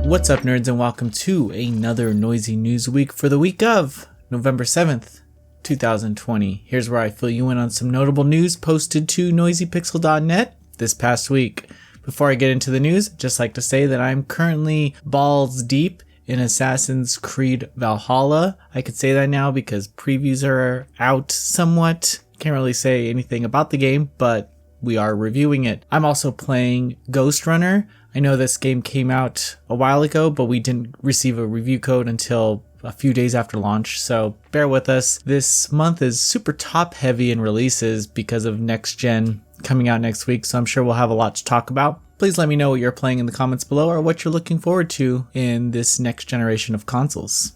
What's up, nerds, and welcome to another noisy news week for the week of November 7th, 2020. Here's where I fill you in on some notable news posted to noisypixel.net this past week. Before I get into the news, I'd just like to say that I'm currently balls deep in Assassin's Creed Valhalla. I could say that now because previews are out somewhat. Can't really say anything about the game, but we are reviewing it. I'm also playing Ghost Runner. I know this game came out a while ago, but we didn't receive a review code until a few days after launch, so bear with us. This month is super top heavy in releases because of next gen coming out next week, so I'm sure we'll have a lot to talk about. Please let me know what you're playing in the comments below or what you're looking forward to in this next generation of consoles.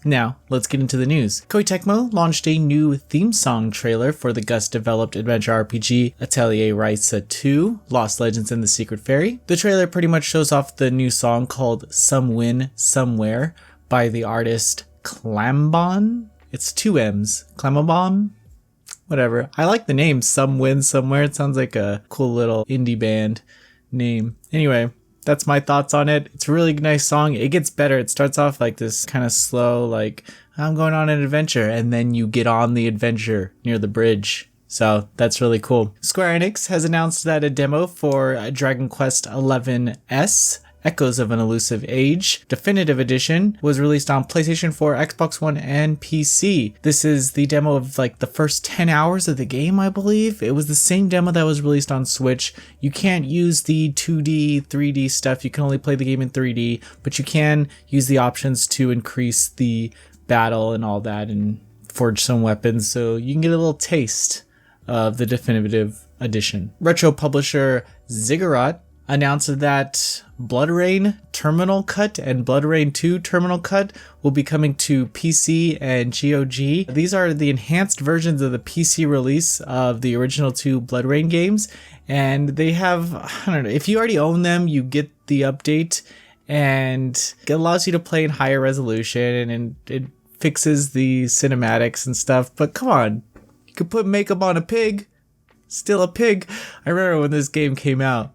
Now, let's get into the news. Koei Tecmo launched a new theme song trailer for the Gus-developed adventure RPG Atelier Ryza 2, Lost Legends and the Secret Fairy. The trailer pretty much shows off the new song called Some Win Somewhere by the artist Klambon. It's two M's. Klambon? Whatever. I like the name Some Win Somewhere. It sounds like a cool little indie band name. Anyway, that's my thoughts on it. It's a really nice song. It gets better. It starts off like this kind of slow, like, I'm going on an adventure, and then you get on the adventure near the bridge. So that's really cool. Square Enix has announced that a demo for Dragon Quest XI-S Echoes of an Elusive Age Definitive Edition was released on PlayStation 4, Xbox One, and PC. This is the demo of like the first 10 hours of the game, I believe. It was the same demo that was released on Switch. You can't use the 2D, 3D stuff. You can only play the game in 3D, but you can use the options to increase the battle and all that and forge some weapons, so you can get a little taste of the Definitive Edition. Retro publisher Ziggurat announced that BloodRayne Terminal Cut and BloodRayne 2 Terminal Cut will be coming to PC and GOG. These are the enhanced versions of the PC release of the original two BloodRayne games, and they have, I don't know, if you already own them, you get the update, and it allows you to play in higher resolution, and it fixes the cinematics and stuff, but come on, you could put makeup on a pig, still a pig. I remember when this game came out,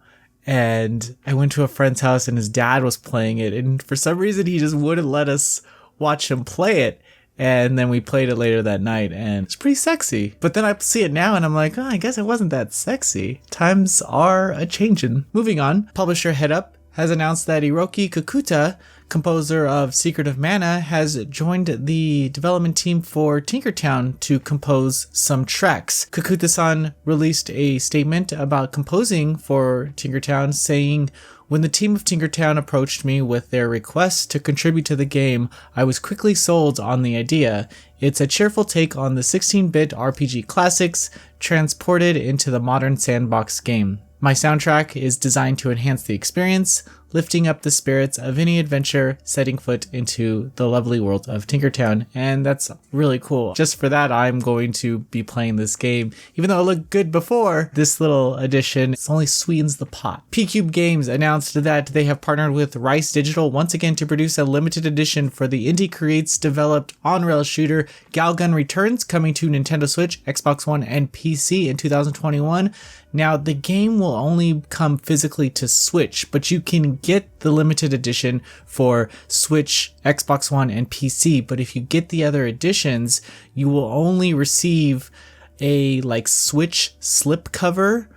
and I went to a friend's house and his dad was playing it, and for some reason he just wouldn't let us watch him play it. And then we played it later that night, and it's pretty sexy. But then I see it now and I'm like, oh, I guess it wasn't that sexy. Times are a-changin'. Moving on, publisher Head Up has announced that Hiroki Kakuta, composer of Secret of Mana, has joined the development team for Tinkertown to compose some tracks. Kakuta-san released a statement about composing for Tinkertown, saying, "When the team of Tinkertown approached me with their request to contribute to the game, I was quickly sold on the idea. It's a cheerful take on the 16-bit RPG classics transported into the modern sandbox game. My soundtrack is designed to enhance the experience, lifting up the spirits of any adventure setting foot into the lovely world of Tinkertown." And that's really cool. Just for that, I'm going to be playing this game. Even though it looked good before, this little addition only sweetens the pot. P-Cube Games announced that they have partnered with Rice Digital once again to produce a limited edition for the Indie Creates developed on-rail shooter Galgun Returns, coming to Nintendo Switch, Xbox One, and PC in 2021. Now, the game will only come physically to Switch, but you can get the limited edition for Switch, Xbox One, and PC. But if you get the other editions, you will only receive a Switch slipcover,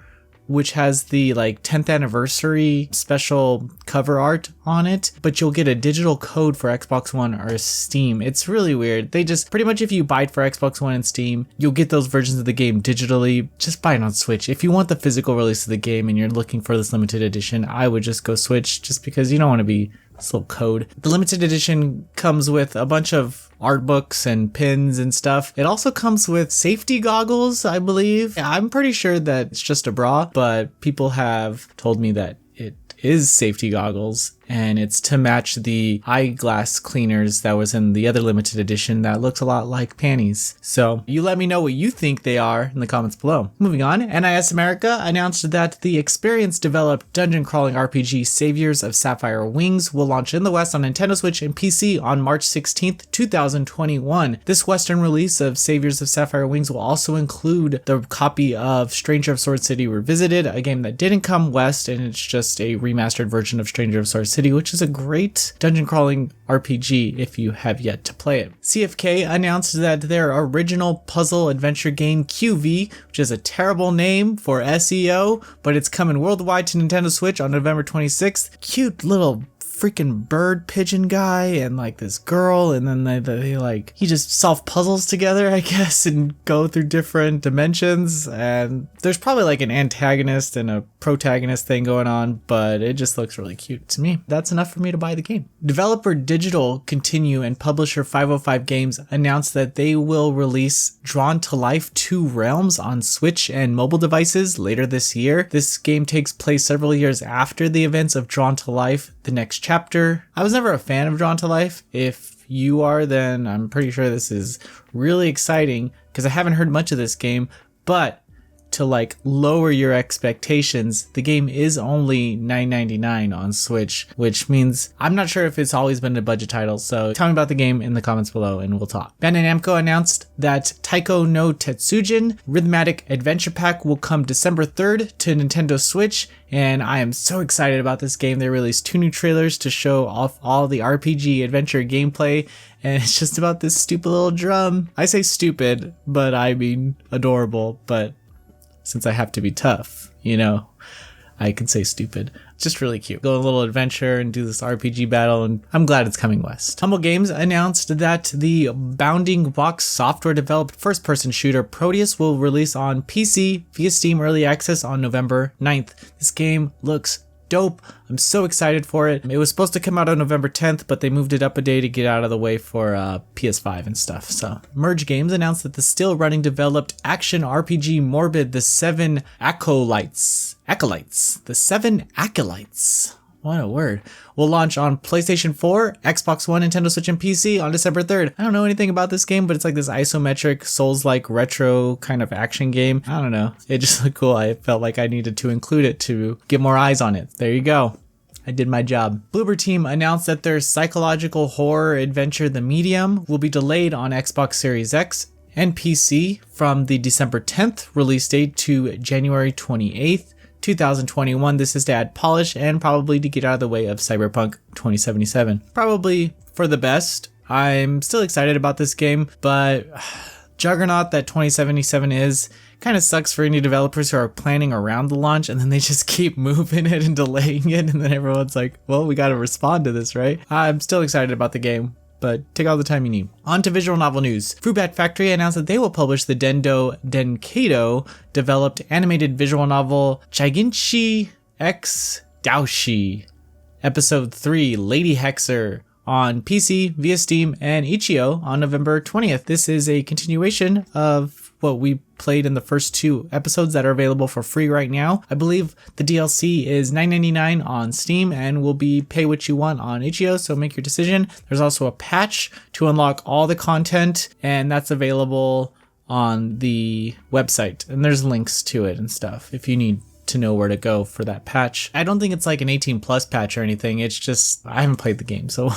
which has the 10th anniversary special cover art on it, but you'll get a digital code for Xbox One or Steam. It's really weird. They just pretty much, if you buy it for Xbox One and Steam, you'll get those versions of the game digitally. Just buy it on Switch. If you want the physical release of the game and you're looking for this limited edition, I would just go Switch, just because you don't want to be this little code. The limited edition comes with a bunch of art books and pins and stuff. It also comes with safety goggles, I believe. I'm pretty sure that it's just a bra, but people have told me that it is safety goggles, and it's to match the eyeglass cleaners that was in the other limited edition that looks a lot like panties. So you let me know what you think they are in the comments below. Moving on, NIS America announced that the Experience-developed dungeon crawling RPG Saviors of Sapphire Wings will launch in the West on Nintendo Switch and PC on March 16th, 2021. This Western release of Saviors of Sapphire Wings will also include the copy of Stranger of Sword City Revisited, a game that didn't come West, and it's just a remastered version of Stranger of Sword City City, which is a great dungeon crawling RPG if you have yet to play it. CFK announced that their original puzzle adventure game QV, which is a terrible name for SEO, but it's coming worldwide to Nintendo Switch on November 26th. Cute little freaking bird pigeon guy and like this girl, and then they like he just solve puzzles together, I guess, and go through different dimensions, and there's probably like an antagonist and a protagonist thing going on, but it just looks really cute to me. That's enough for me to buy the game. Developer Digital Continue and publisher 505 Games announced that they will release Drawn to Life 2 Realms on Switch and mobile devices later this year. This game takes place several years after the events of Drawn to Life, the next chapter. I was never a fan of Drawn to Life. If you are, then I'm pretty sure this is really exciting because I haven't heard much of this game, but to like lower your expectations, the game is only $9.99 on Switch, which means I'm not sure if it's always been a budget title. So tell me about the game in the comments below and we'll talk. Bandai Namco announced that Taiko no Tetsujin Rhythmatic Adventure Pack will come December 3rd to Nintendo Switch, and I am so excited about this game. They released 2 new trailers to show off all the RPG adventure gameplay, and it's just about this stupid little drum. I say stupid, but I mean adorable, but since I have to be tough, you know, I can say stupid. It's just really cute. Go on a little adventure and do this RPG battle, and I'm glad it's coming west. Humble Games announced that the Bounding Box software developed first-person shooter Proteus will release on PC via Steam Early Access on November 9th. This game looks dope. I'm so excited for it. It was supposed to come out on November 10th, but they moved it up a day to get out of the way for PS5 and stuff. So Merge Games announced that the still running developed action RPG Morbid, The Seven Acolytes, The Seven Acolytes, what a word, will launch on PlayStation 4, Xbox One, Nintendo Switch, and PC on December 3rd. I don't know anything about this game, but it's like this isometric, Souls-like retro kind of action game. I don't know. It just looked cool. I felt like I needed to include it to get more eyes on it. There you go. I did my job. Bloober Team announced that their psychological horror adventure, The Medium, will be delayed on Xbox Series X and PC from the December 10th release date to January 28th. 2021. This is to add polish and probably to get out of the way of Cyberpunk 2077. Probably for the best. I'm still excited about this game, but juggernaut that 2077 is kind of sucks for any developers who are planning around the launch and then they just keep moving it and delaying it, and then everyone's like, well, we got to respond to this, right? I'm still excited about the game, but take all the time you need. On to visual novel news. Fruitbat Factory announced that they will publish the Dendo Denkado developed animated visual novel Chiginshi X Daoshi Episode 3 Lady Hexer on PC via Steam and itch.io on November 20th. This is a continuation of what we played in the first 2 episodes that are available for free right now. I believe the DLC is $9.99 on Steam and will be pay what you want on itch.io, so make your decision. There's also a patch to unlock all the content, and that's available on the website, and there's links to it and stuff if you need to know where to go for that patch. I don't think it's like an 18 plus patch or anything. It's just, I haven't played the game, so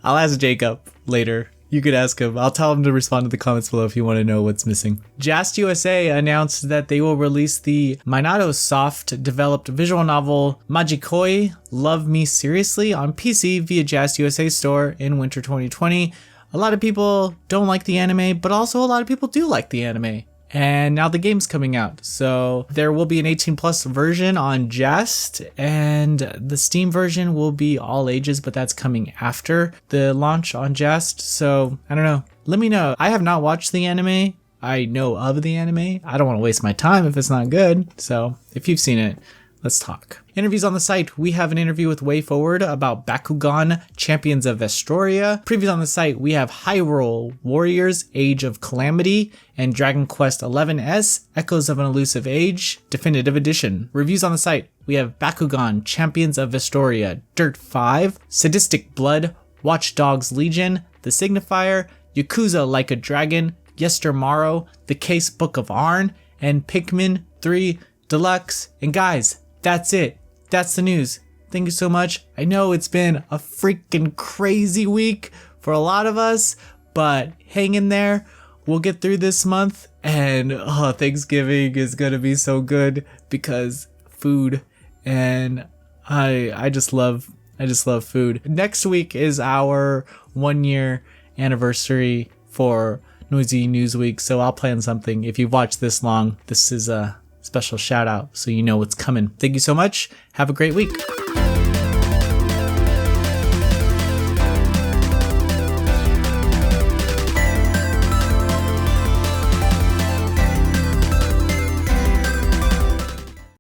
I'll ask Jacob later. You could ask him. I'll tell him to respond to the comments below if you want to know what's missing. Just USA announced that they will release the Minato Soft developed visual novel Majikoi Love Me Seriously on PC via Just USA store in winter 2020. A lot of people don't like the anime, but also a lot of people do like the anime. And now the game's coming out. So there will be an 18 plus version on Jest, and the Steam version will be all ages, but that's coming after the launch on Jest. So I don't know. Let me know. I have not watched the anime. I know of the anime. I don't want to waste my time if it's not good. So if you've seen it, let's talk. Interviews on the site. We have an interview with WayForward about Bakugan, Champions of Vestroia. Previews on the site. We have Hyrule Warriors, Age of Calamity, and Dragon Quest XI's Echoes of an Elusive Age, Definitive Edition. Reviews on the site. We have Bakugan, Champions of Vestroia, Dirt 5, Sadistic Blood, Watch Dogs Legion, The Signifier, Yakuza Like a Dragon, Yestermorrow, The Case Book of Arne, and Pikmin 3 Deluxe. And guys, that's it. That's the news. Thank you so much. I know it's been a freaking crazy week for a lot of us, but hang in there. We'll get through this month, and Thanksgiving is gonna be so good because food, and I just love food. Next week is our 1-year anniversary for Noisy News Week, so I'll plan something. If you've watched this long, this is a special shout out so you know what's coming. Thank you so much. Have a great week.